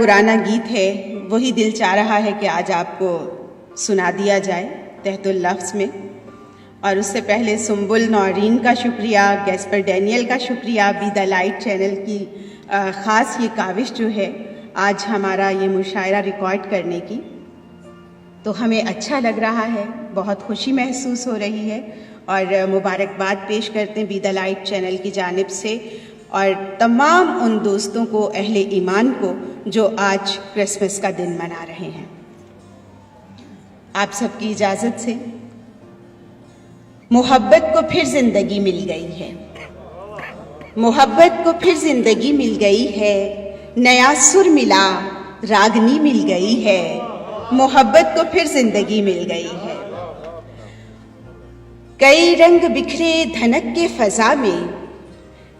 पुराना गीत है, वही दिल चाह रहा है कि आज आपको सुना दिया जाए तहतुल लफ्ज़ में। और उससे पहले सुम्बुल नौरीन का शुक्रिया, गैस्पर डैनियल का शुक्रिया, बी द लाइट चैनल की ख़ास ये काविश जो है आज हमारा ये मुशायरा रिकॉर्ड करने की, तो हमें अच्छा लग रहा है, बहुत खुशी महसूस हो रही है और मुबारकबाद पेश करते हैं बी द लाइट चैनल की जानिब से और तमाम उन दोस्तों को, अहले ईमान को, जो आज क्रिसमस का दिन मना रहे हैं। आप सबकी इजाज़त से मोहब्बत को फिर ज़िंदगी मिल गई है, मोहब्बत को फिर ज़िंदगी मिल गई है, नया सुर मिला, रागनी मिल गई है, मोहब्बत को फिर ज़िंदगी मिल गई है। कई रंग बिखरे धनक के फ़ज़ा में,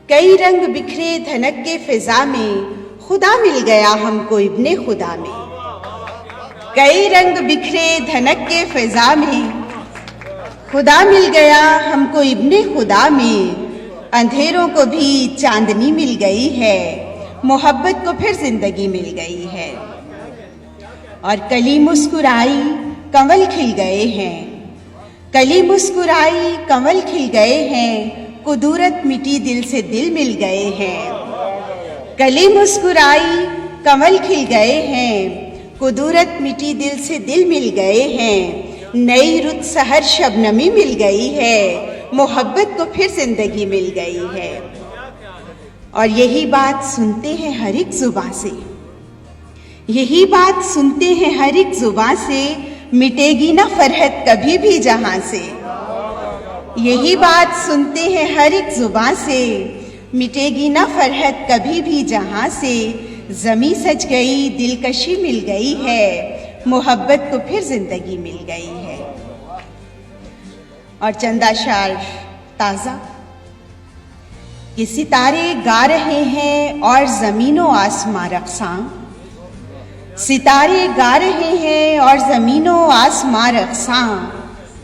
कई रंग बिखरे धनक के फ़िज़ा में, खुदा मिल गया हमको इब्ने खुदा में। कई रंग बिखरे धनक के फ़िज़ा में, खुदा मिल गया हमको इब्ने खुदा में। अंधेरों को भी चांदनी मिल गई है, मोहब्बत को फिर ज़िंदगी मिल गई है। और कली मुस्कुराई कंवल खिल गए हैं, कली मुस्कुराई कंवल खिल गए हैं, कुदूरत मिटी दिल से दिल मिल गए हैं। कली मुस्कुराई कंवल खिल गए हैं, कुदूरत मिटी दिल से दिल मिल गए हैं। नई रुत सहर शबनमी मिल गई है, मोहब्बत को फिर ज़िंदगी मिल गई है। और यही बात सुनते हैं हर एक ज़ुबां से, यही बात सुनते हैं हर एक ज़ुबां से, मिटेगी ना फरहत कभी भी जहां से। यही बात सुनते हैं हर एक ज़ुबां से, मिटेगी ना फरहत कभी भी जहां से। ज़मी सज गई, दिलकशी मिल गई है, मोहब्बत को फिर ज़िंदगी मिल गई है। और चंदा शार ताज़ा, ये सितारे गा रहे हैं और ज़मीनो आसमां रक़्सां, सितारे गा रहे हैं और ज़मीनो आसमां रक़्सां,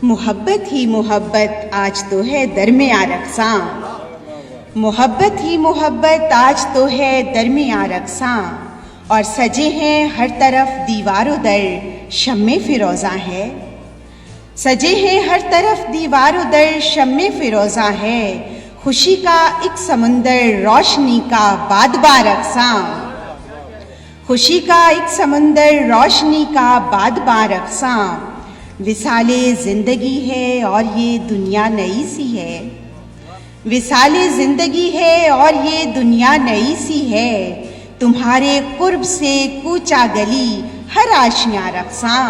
मोहब्बत ही मोहब्बत आज तो है दरमियां रक़्सां, मोहब्बत ही मोहब्बत आज तो है दरमियां रक़्सां। और सजे हैं हर तरफ दीवारों दर शम्मे फ़िरोज़ा है, सजे हैं हर तरफ दीवारों दर शम्मे फ़िरोज़ा है। खुशी का एक समंदर रोशनी का बादबा रक़्सां, खुशी का एक समंदर रोशनी का बादबा रक़्सां। विसाले ज़िंदगी है और ये दुनिया नई सी है, विसाले ज़िंदगी है और ये दुनिया नई सी है। तुम्हारे कुर्ब से कूचा गली हर आशियाँ रक़्सां,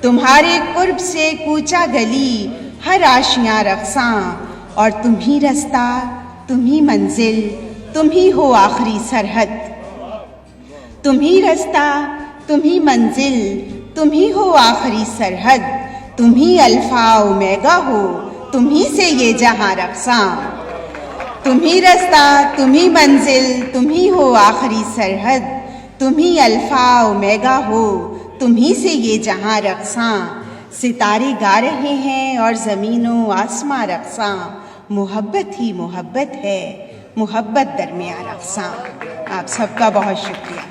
तुम्हारे कुर्ब से कूचा गली हर आशियाँ रक़्सां। और तुम ही रास्ता, तुम ही मंजिल, तुम ही हो आखिरी सरहद, तुम ही रास्ता, तुम ही मंजिल, तुम ही हो आखिरी सरहद। तुम ही अल्फा ओमेगा हो, तुम ही से ये जहां रक़्सां। तुम ही रास्ता, तुम ही मंजिल, तुम ही हो आखिरी सरहद। तुम ही अल्फा ओमेगा हो, तुम ही से ये जहां रक़्सां। सितारे गा रहे हैं और ज़मीनो आसमां रक़्सां, मोहब्बत ही मोहब्बत है, मोहब्बत दरमियां रक़्सां। आप सबका बहुत शुक्रिया।